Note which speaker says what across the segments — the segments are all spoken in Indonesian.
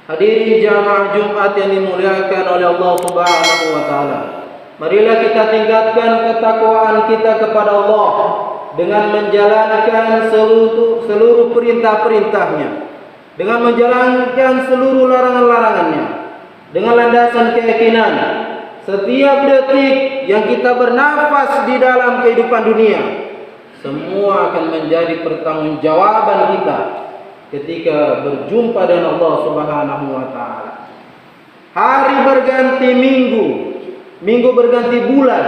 Speaker 1: Hadirin jamaah Jumat yang dimuliakan oleh Allah Subhanahu wa taala. Marilah kita tingkatkan ketakwaan kita kepada Allah dengan menjalankan seluruh perintah-perintahnya, dengan menjalankan seluruh larangan-larangannya, dengan landasan keyakinan setiap detik yang kita bernafas di dalam kehidupan dunia semua akan menjadi pertanggungjawaban kita ketika berjumpa dengan Allah Subhanahu wa taala. Hari berganti minggu, minggu berganti bulan,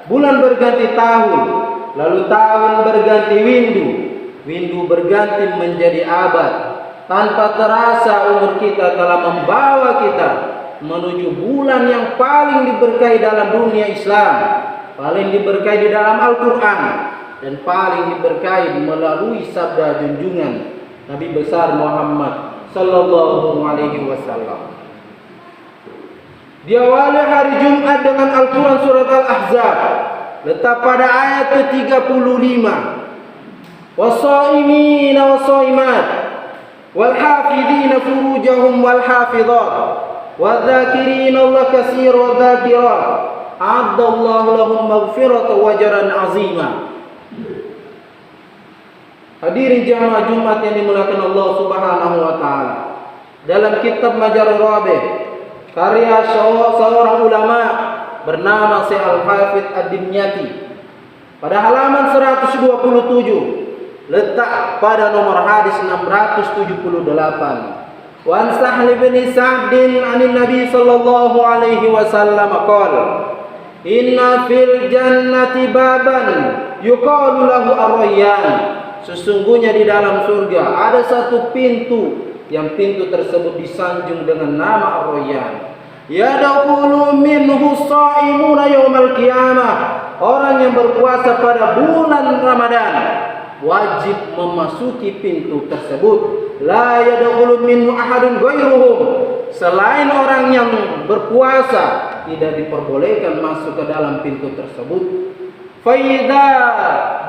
Speaker 1: bulan berganti tahun, lalu tahun berganti windu, windu berganti menjadi abad. Tanpa terasa umur kita telah membawa kita menuju bulan yang paling diberkahi dalam dunia Islam, paling diberkahi di dalam Al-Quran, dan paling diberkahi melalui sabda junjungan Nabi besar Muhammad sallallahu alaihi wasallam. Diawali hari Jumat dengan Al-Quran surat Al-Ahzab, letak pada ayat ke-35. Wassaimina wassaimat walhafidhina furujahum walhafidhat wadzakirin Allah katsira wadzakirat a'addallahu lahum maghfiratan wa ajran 'azima. Hadirin jamaah Jumat yang dimuliakan Allah Subhanahu wa taala. Dalam kitab Majarur Rabih karya seorang ulama bernama Syekh Al-Hafidz Ad-Dimyati pada halaman 127 letak pada nomor hadis 678. Wa an Sahl bin Sa'din 'anil Nabi sallallahu alaihi wasallam qala inna fil jannati baban yuqalu lahu ar-rayyan. Sesungguhnya di dalam surga ada satu pintu yang pintu tersebut disanjung dengan nama Ar-Rayyan. Yadkhulu minhu shaimuna yaumal qiyamah. Orang yang berpuasa pada bulan Ramadan wajib memasuki pintu tersebut. La yadkhulu minhu ahadun ghairuhum. Selain orang yang berpuasa tidak diperbolehkan masuk ke dalam pintu tersebut. Fa idza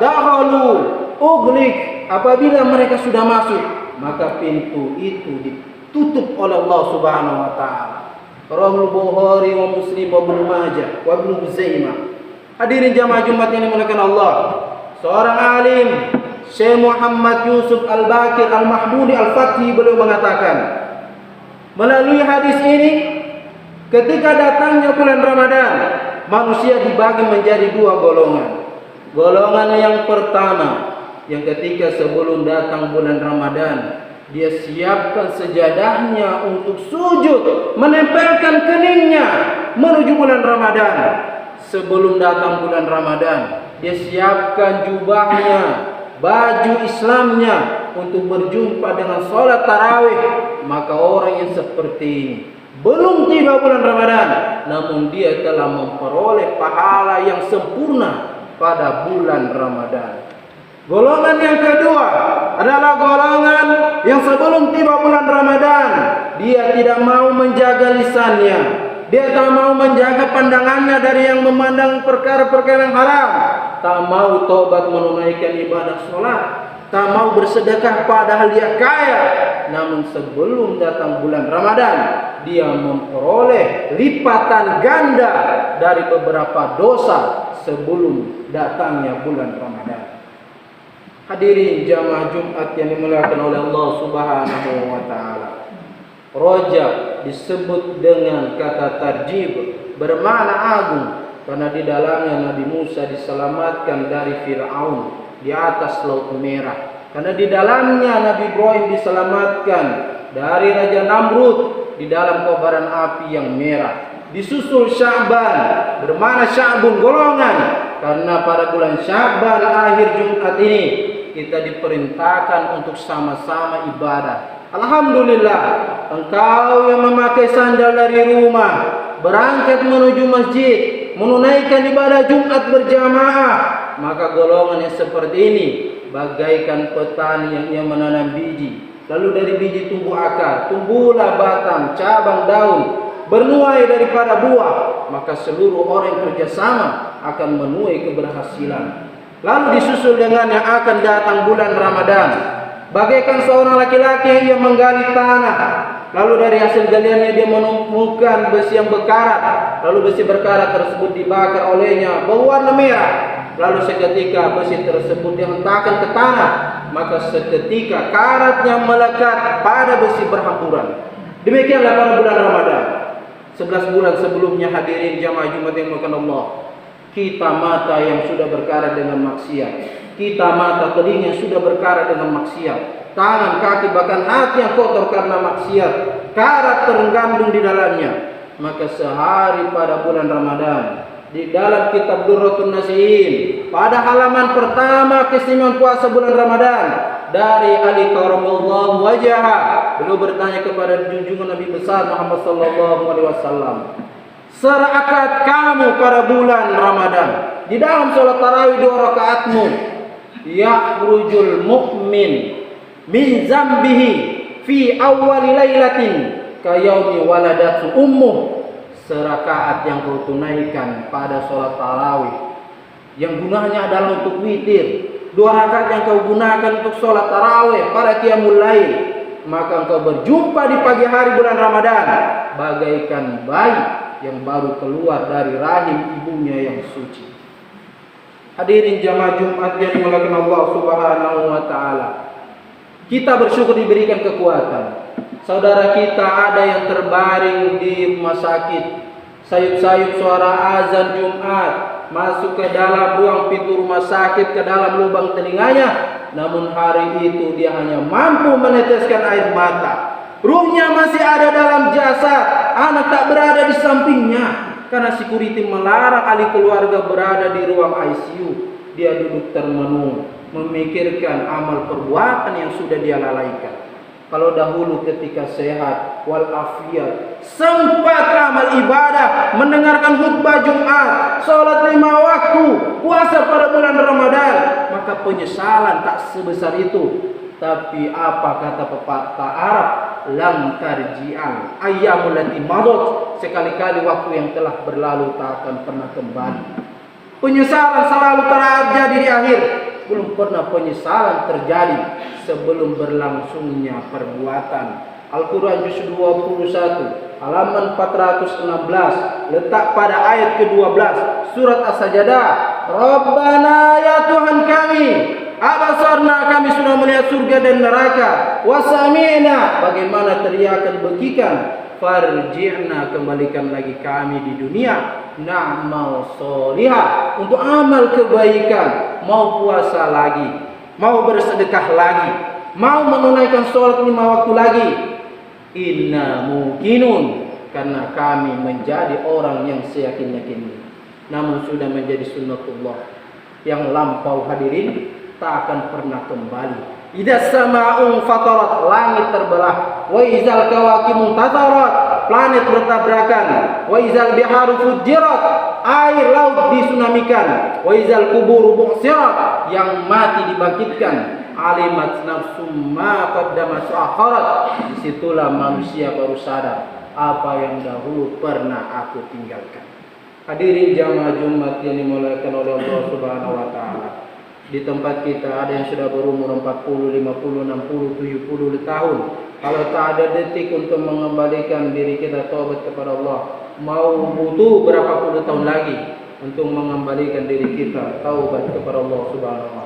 Speaker 1: dakhalu uglik, apabila mereka sudah masuk maka pintu itu ditutup oleh Allah Subhanahu wa taala. Rawahul Bukhari wa Muslim wa Ibnu Majah wa Ibnu Huzaimah. Hadirin jamaah Jumat yang dimuliakan Allah, seorang alim Syekh Muhammad Yusuf Al-Bakir Al-Mahmudi Al-Fathi beliau mengatakan melalui hadis ini, ketika datangnya bulan Ramadan manusia dibagi menjadi dua golongan. Golongan yang pertama yang ketika sebelum datang bulan Ramadan dia siapkan sejadahnya untuk sujud, menempelkan keningnya menuju bulan Ramadan. Sebelum datang bulan Ramadan dia siapkan jubahnya, baju Islamnya untuk berjumpa dengan sholat tarawih. Maka orang yang seperti ini belum tiba bulan Ramadan namun dia telah memperoleh pahala yang sempurna pada bulan Ramadan. Golongan yang kedua adalah golongan yang sebelum tiba bulan Ramadan dia tidak mau menjaga lisannya, dia tak mau menjaga pandangannya dari yang memandang perkara-perkara yang haram, tak mau tobat menunaikan ibadah sholat, tak mau bersedekah padahal dia kaya. Namun sebelum datang bulan Ramadan dia memperoleh lipatan ganda dari beberapa dosa sebelum datangnya bulan Ramadan. Hadirin jamaah Jumat yang dimuliakan oleh Allah Subhanahu wa taala. Rajab disebut dengan kata tarjib, bermakna agung karena di dalamnya Nabi Musa diselamatkan dari Firaun di atas Laut Merah. Karena di dalamnya Nabi Ibrahim diselamatkan dari Raja Namrud di dalam kobaran api yang merah. Disusul Sya'ban, bermakna Sya'bun golongan, karena pada bulan Sya'ban akhir Jumat ini kita diperintahkan untuk sama-sama ibadah. Alhamdulillah, engkau yang memakai sandal dari rumah berangkat menuju masjid menunaikan ibadah Jumat berjamaah, maka golongan yang seperti ini bagaikan petani yang ia menanam biji, lalu dari biji tumbuh akar, tumbuhlah batang, cabang, daun, bernuai daripada buah, maka seluruh orang yang kerjasama akan menuai keberhasilan. Lalu disusul dengan yang akan datang bulan Ramadan, bagaikan seorang laki-laki yang ia menggali tanah, lalu dari hasil galiannya dia menemukan besi yang berkarat, lalu besi berkarat tersebut dibakar olehnya berwarna merah, lalu seketika besi tersebut dihentakkan ke tanah, maka seketika karatnya melekat pada besi berhamburan. Demikianlah pada bulan Ramadan. 11 bulan sebelumnya hadirin jamaah Jumat yang dimuliakan Allah, kita mata yang sudah berkarat dengan maksiat, kita mata telinga yang sudah berkarat dengan maksiat, tangan, kaki, bahkan hati yang kotor karena maksiat, karat tergandung di dalamnya. Maka sehari pada bulan Ramadan, di dalam kitab Durratun Nasihin, pada halaman pertama keistimewaan puasa bulan Ramadan, dari Ali karamallahu wajhahu, beliau bertanya kepada junjungan Nabi besar Muhammad sallallahu alaihi wasallam, serakah kamu pada bulan Ramadan di dalam sholat tarawih 2 rakaatmu, yakhrujul mu'min min zambihi fi awwali lailatin kayaumi waladatu ummuh. Serakaat yang kau tunaikan pada sholat tarawih yang gunanya adalah untuk witir, 2 rakaat yang kau gunakan untuk sholat tarawih pada qiyamul lail, maka engkau berjumpa di pagi hari bulan Ramadan bagaikan bayi yang baru keluar dari rahim ibunya yang suci. Hadirin jamaah Jumat yang dimuliakan Allah Subhanahu wa taala, kita bersyukur diberikan kekuatan. Saudara kita ada yang terbaring di rumah sakit, sayup-sayup suara azan Jumat masuk ke dalam ruang pintu rumah sakit, ke dalam lubang telinganya, namun hari itu dia hanya mampu meneteskan air mata. Ruhnya masih ada dalam jasad, anak tak berada di sampingnya karena security melarang ahli keluarga berada di ruang ICU. Dia duduk termenung memikirkan amal perbuatan yang sudah dia lalaikan. Kalau dahulu ketika sehat walafiat, sempat amal ibadah, mendengarkan khutbah Jumat, sholat 5 waktu, puasa pada bulan Ramadan, maka penyesalan tak sebesar itu. Tapi apa kata pepatah Arab, lam tarji'an ayyamul lati madot, sekali-kali waktu yang telah berlalu tak akan pernah kembali. Penyesalan selalu terjadi di akhir. Belum pernah penyesalan terjadi sebelum berlangsungnya perbuatan. Al-Quran juz 21 halaman 416 letak pada ayat ke-12 surat As-Sajdah. Rabbana ya Tuhan kami, abasarna, kami sudah melihat surga dan neraka, wasami'na, bagaimana teriakan begikan, farji'na, kembalikan lagi kami di dunia, na'mal solihah, untuk amal kebaikan, mau puasa lagi, mau bersedekah lagi, mau menunaikan sholat 5 waktu lagi. Inna mukinun, karena kami menjadi orang yang seyakin-yakinnya. Namun sudah menjadi sunnatullah yang lampau hadirin, tak akan pernah kembali. Idza sama'un fatarat, langit terbelah, wa izal kawakimun tatarat, planet bertabrakan, wa izal biharu fujirat, air laut disunamikan, wa izal kuburu bu'sirat, yang mati dibangkitkan, alimat nafsum ma qaddamat wa akharat, disitulah manusia baru sadar apa yang dahulu pernah aku tinggalkan. Hadirin jamaah Jumat yang dimuliakan oleh Allah Subhanahu wa taala. Di tempat kita ada yang sudah berumur 40, 50, 60, 70 tahun. Kalau tak ada detik untuk mengembalikan diri kita taubat kepada Allah, mau butuh berapa puluh tahun lagi untuk mengembalikan diri kita taubat kepada Allah Subhanahu wa taala.